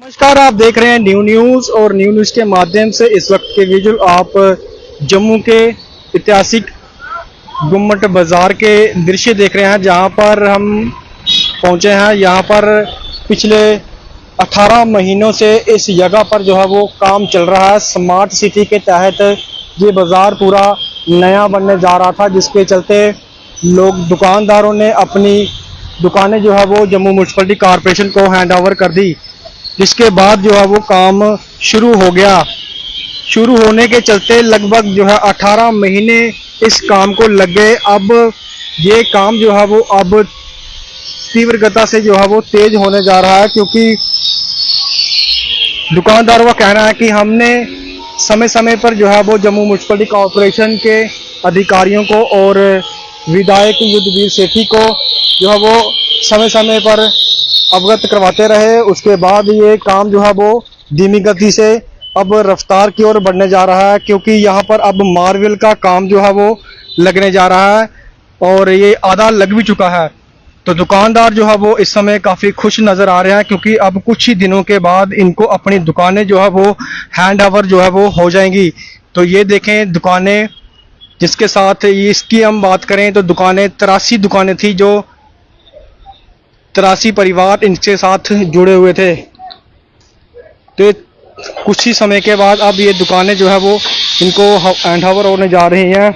नमस्कार, आप देख रहे हैं न्यू न्यूज़ और न्यू न्यूज़ के माध्यम से इस वक्त के विजुअल आप जम्मू के ऐतिहासिक गुम्मट बाज़ार के दृश्य देख रहे हैं, जहां पर हम पहुंचे हैं। यहां पर पिछले 18 महीनों से इस जगह पर जो है वो काम चल रहा है। स्मार्ट सिटी के तहत ये बाज़ार पूरा नया बनने जा रहा था, जिसके चलते लोग दुकानदारों ने अपनी दुकानें जो है वो जम्मू म्यूनसिपलिटी कॉरपोरेशन को हैंड ओवर कर दी, जिसके बाद जो है वो काम शुरू हो गया। शुरू होने के चलते लगभग जो है 18 महीने इस काम को लग गए। अब ये काम जो है वो अब तीव्र गति से जो है वो तेज होने जा रहा है, क्योंकि दुकानदारों का कहना है कि हमने समय समय पर जो है वो जम्मू म्यूनसिपलिटी कॉरपोरेशन के अधिकारियों को और विधायक युद्धवीर सेठी को जो है वो समय समय पर अवगत करवाते रहे। उसके बाद ये काम जो है वो धीमी गति से अब रफ्तार की ओर बढ़ने जा रहा है, क्योंकि यहाँ पर अब मार्बल का काम जो है वो लगने जा रहा है और ये आधा लग भी चुका है। तो दुकानदार जो है वो इस समय काफ़ी खुश नज़र आ रहे हैं, क्योंकि अब कुछ ही दिनों के बाद इनको अपनी दुकानें जो है वो हैंड ओवर जो है वो हो जाएंगी। तो ये देखें दुकानें, जिसके साथ इसकी हम बात करें तो दुकानें 83 दुकानें थी, जो 83 परिवार इनके साथ जुड़े हुए थे। तो कुछ ही समय के बाद अब ये दुकानें जो है वो इनको हैंड ओवर होने जा रही हैं।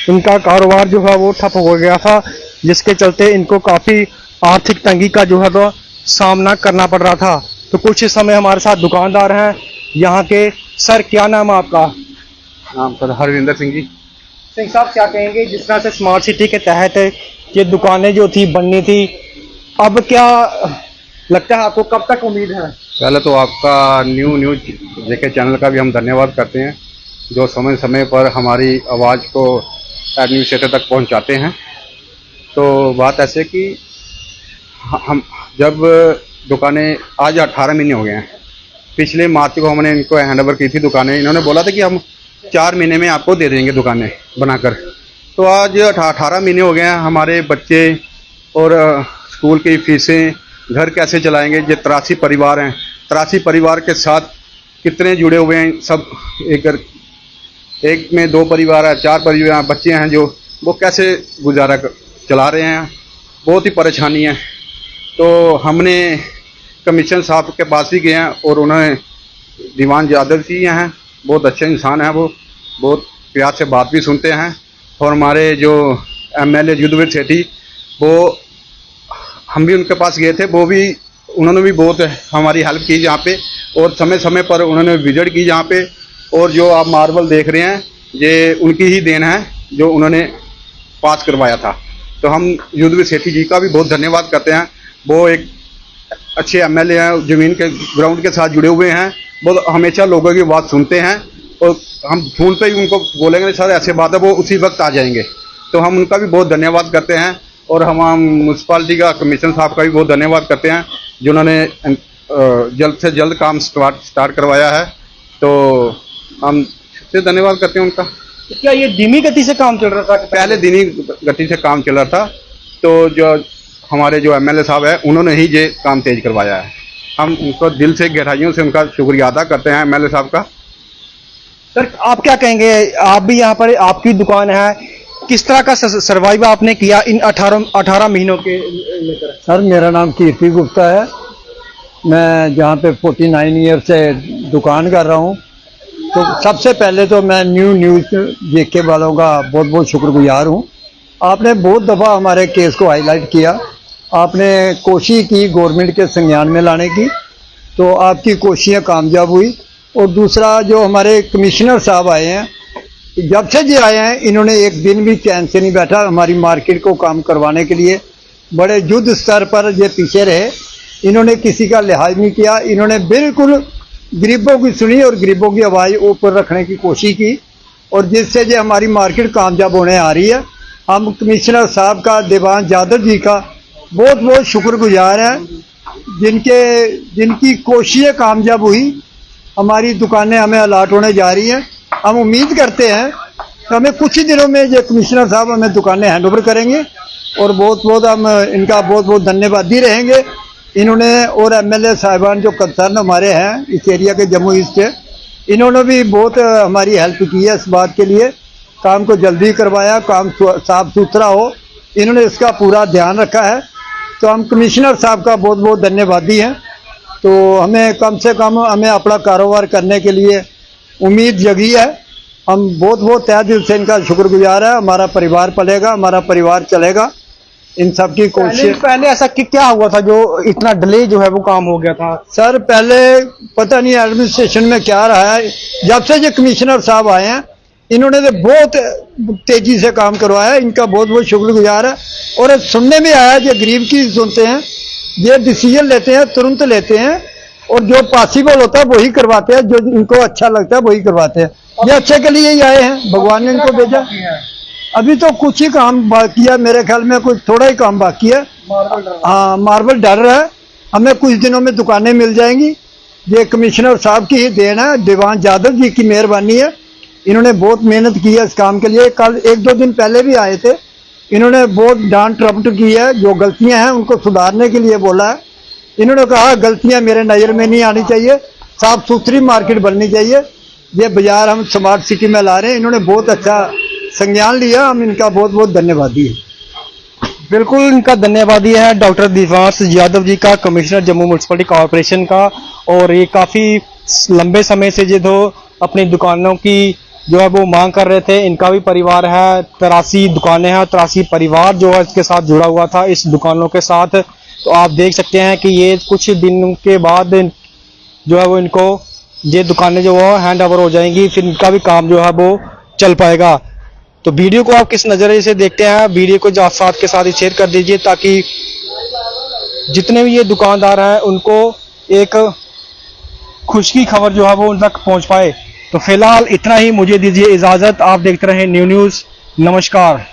इनका कारोबार जो है वो ठप हो गया था, जिसके चलते इनको काफ़ी आर्थिक तंगी का जो है वो सामना करना पड़ रहा था। तो कुछ ही समय हमारे साथ दुकानदार हैं यहाँ के। सर, क्या नाम है आपका? नाम सर हरविंदर सिंह जी। सिंह साहब, क्या कहेंगे जिस तरह से स्मार्ट सिटी के तहत ये दुकानें जो थी बननी थी, अब क्या लगता है आपको, कब तक उम्मीद है? पहले तो आपका न्यू न्यूज जेके चैनल का भी हम धन्यवाद करते हैं, जो समय समय पर हमारी आवाज़ को एडमिनिस्ट्रेटर तक पहुंचाते हैं। तो बात ऐसे कि हम जब दुकानें आज 18 महीने हो गए हैं, पिछले मार्च को हमने इनको हैंड ओवर की थी दुकानें। इन्होंने बोला था कि हम 4 महीने में आपको दे देंगे दुकानें बनाकर। तो आज 18 महीने हो गए हैं। हमारे बच्चे और स्कूल की फीसें, घर कैसे चलाएंगे? ये 83 परिवार हैं। 83 परिवार के साथ कितने जुड़े हुए हैं सब। एक में 2 परिवार है, 4 परिवार बच्चे हैं, जो वो कैसे गुजारा चला रहे हैं। बहुत ही परेशानी है। तो हमने कमिश्नर साहब के पास भी गए हैं और उन्होंने दीवान यादव जी हैं, बहुत अच्छे इंसान हैं, वो बहुत प्यार से बात भी सुनते हैं। और हमारे जो MLA युद्धवीर सेठी, वो हम भी उनके पास गए थे, उन्होंने भी बहुत हमारी हेल्प की यहाँ पे, और समय समय पर उन्होंने विजिट की यहाँ पे। और जो आप मार्बल देख रहे हैं, ये उनकी ही देन है, जो उन्होंने पास करवाया था। तो हम युद्धवीर सेठी जी का भी बहुत धन्यवाद करते हैं। वो एक अच्छे MLA हैं, ज़मीन के ग्राउंड के साथ जुड़े हुए हैं, वो हमेशा लोगों की बात सुनते हैं। और हम फोन पे ही उनको बोलेंगे सर ऐसे बात है, वो उसी वक्त आ जाएंगे। तो हम उनका भी बहुत धन्यवाद करते हैं। और हम म्यूनसिपालिटी का कमिश्नर साहब का भी बहुत धन्यवाद करते हैं, जिन्होंने जल्द से जल्द काम स्टार्ट करवाया है। तो हम से धन्यवाद करते हैं उनका। तो क्या ये धीमी गति से काम चल रहा था? पहले धीमी गति से काम चल रहा था, तो जो हमारे जो MLA साहब है, उन्होंने ही ये काम तेज करवाया है। हम उनको दिल से गहराइयों से उनका शुक्रिया अदा करते हैं MLA साहब का। सर, आप क्या कहेंगे? आप भी यहाँ पर, आपकी दुकान है, किस तरह का सर्वाइव आपने किया इन 18 महीनों के लेकर? सर, मेरा नाम कीर्ति गुप्ता है। मैं जहाँ पे 49 ईयर से दुकान कर रहा हूँ। तो सबसे पहले तो मैं न्यू न्यूज़ जेके वालों का बहुत बहुत शुक्रगुजार हूँ। आपने बहुत दफ़ा हमारे केस को हाईलाइट किया, आपने कोशिश की गवर्नमेंट के संज्ञान में लाने की, तो आपकी कोशिशें कामयाब हुई। और दूसरा, जो हमारे कमिश्नर साहब आए हैं, जब से ये आए हैं, इन्होंने एक दिन भी चैन से नहीं बैठा हमारी मार्केट को काम करवाने के लिए। बड़े युद्ध स्तर पर ये पीछे रहे, इन्होंने किसी का लिहाज नहीं किया। इन्होंने बिल्कुल गरीबों की सुनी और गरीबों की आवाज़ ऊपर रखने की कोशिश की, और जिससे ये हमारी मार्केट कामयाब होने आ रही है। हम कमिश्नर साहब का, दीवान यादव जी का बहुत बहुत शुक्रगुजार हैं, जिनकी कोशिशें कामयाब हुई। हमारी दुकानें हमें अलाट होने जा रही हैं। हम उम्मीद करते हैं कि हमें कुछ ही दिनों में ये कमिश्नर साहब हमें दुकानें हैंड ओवर करेंगे, और बहुत बहुत हम इनका बहुत बहुत धन्यवादी रहेंगे। इन्होंने और एमएलए साहिबान जो कंसर्न हमारे हैं इस एरिया के जम्मू ईस्ट के, इन्होंने भी बहुत हमारी हेल्प की है इस बात के लिए, काम को जल्दी करवाया, काम साफ सुथरा हो, इन्होंने इसका पूरा ध्यान रखा है। तो हम कमिश्नर साहब का बहुत बहुत धन्यवादी हैं। तो हमें कम से कम हमें अपना कारोबार करने के लिए उम्मीद जगी है। हम बहुत बहुत तहे दिल से इनका शुक्रगुजार है। हमारा परिवार पलेगा, हमारा परिवार चलेगा, इन सब की कोशिश। पहले ऐसा क्या हुआ था जो इतना डिले जो है वो काम हो गया था? सर पहले पता नहीं एडमिनिस्ट्रेशन में क्या रहा है, जब से ये कमिश्नर साहब आए हैं इन्होंने तो बहुत तेजी से काम करवाया, इनका बहुत बहुत शुक्रगुजार है। और सुनने में आया ये गरीब की सुनते हैं, ये डिसीजन लेते हैं, तुरंत लेते हैं, और जो पॉसिबल होता है वही करवाते हैं, जो इनको अच्छा लगता है वही करवाते हैं। ये अच्छे के लिए ही आए हैं, भगवान ने इनको भेजा। अभी तो कुछ ही काम बाकी है, मेरे ख्याल में कुछ थोड़ा ही काम बाकी है। हाँ, मार्बल डर रहा है, हमें कुछ दिनों में दुकानें मिल जाएंगी। ये कमिश्नर साहब की ही देन है, दीवान यादव जी की मेहरबानी है, इन्होंने बहुत मेहनत की है इस काम के लिए। कल 1-2 दिन पहले भी आए थे, इन्होंने बहुत डांट रपट की है, जो गलतियां हैं उनको सुधारने के लिए बोला है। इन्होंने कहा गलतियां मेरे नज़र में नहीं आनी चाहिए, साफ सुथरी मार्केट बननी चाहिए, ये बाजार हम स्मार्ट सिटी में ला रहे हैं। इन्होंने बहुत अच्छा संज्ञान लिया, हम इनका बहुत बहुत धन्यवादी है। बिल्कुल, इनका धन्यवादी है डॉक्टर दिवांश यादव जी का, कमिश्नर जम्मू म्यूनसिपलिटी कॉरपोरेशन का। और ये काफ़ी लंबे समय से जो अपनी दुकानों की जो है वो मांग कर रहे थे। इनका भी परिवार है, 83 दुकानें हैं, 83 परिवार जो है इसके साथ जुड़ा हुआ था, इस दुकानों के साथ। तो आप देख सकते हैं कि ये कुछ दिन के बाद जो है वो इनको ये दुकानें जो है हैंड ओवर हो जाएंगी, फिर इनका भी काम जो है वो चल पाएगा। तो वीडियो को आप किस नज़रिए से देखते हैं, वीडियो को साथ के साथ ही शेयर कर दीजिए, ताकि जितने भी ये दुकानदार हैं उनको एक खुश की खबर जो है वो उन तक पहुंच पाए। तो फिलहाल इतना ही, मुझे दीजिए इजाज़त। आप देखते रहें न्यू न्यूज़। नमस्कार।